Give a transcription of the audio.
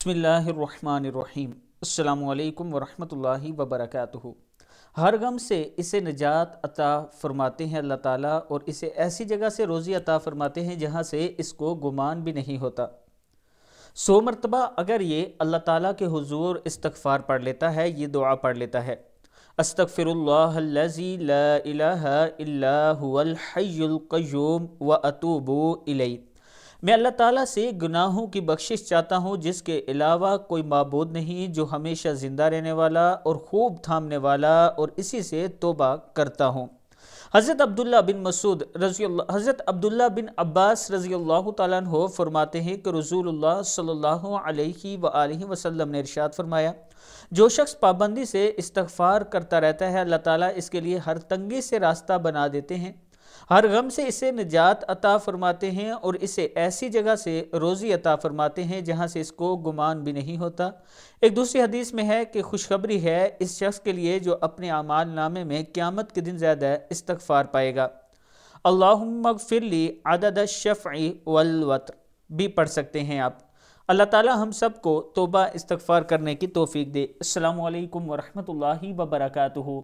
بسم اللہ الرحمن الرحیم۔ السلام علیکم ورحمۃ اللہ وبرکاتہ۔ ہر غم سے اسے نجات عطا فرماتے ہیں اللہ تعالیٰ، اور اسے ایسی جگہ سے روزی عطا فرماتے ہیں جہاں سے اس کو گمان بھی نہیں ہوتا۔ 100 مرتبہ اگر یہ اللہ تعالیٰ کے حضور استغفار پڑھ لیتا ہے، یہ دعا پڑھ لیتا ہے: استغفر اللہ الذی لا الہ الا هو الحی القیوم واتوب الیہ۔ میں اللہ تعالیٰ سے گناہوں کی بخشش چاہتا ہوں جس کے علاوہ کوئی معبود نہیں، جو ہمیشہ زندہ رہنے والا اور خوب تھامنے والا، اور اسی سے توبہ کرتا ہوں۔ حضرت عبداللہ بن عباس رضی اللہ تعالیٰ عنہ فرماتے ہیں کہ رسول اللہ صلی اللہ علیہ وآلہ وسلم نے ارشاد فرمایا: جو شخص پابندی سے استغفار کرتا رہتا ہے، اللہ تعالیٰ اس کے لیے ہر تنگی سے راستہ بنا دیتے ہیں، ہر غم سے اسے نجات عطا فرماتے ہیں، اور اسے ایسی جگہ سے روزی عطا فرماتے ہیں جہاں سے اس کو گمان بھی نہیں ہوتا۔ ایک دوسری حدیث میں ہے کہ خوشخبری ہے اس شخص کے لیے جو اپنے اعمال نامے میں قیامت کے دن زیادہ استغفار پائے گا۔ اللہم اغفر لی عدد الشفع والوتر بھی پڑھ سکتے ہیں آپ۔ اللہ تعالی ہم سب کو توبہ استغفار کرنے کی توفیق دے۔ السلام علیکم ورحمۃ اللہ وبرکاتہ۔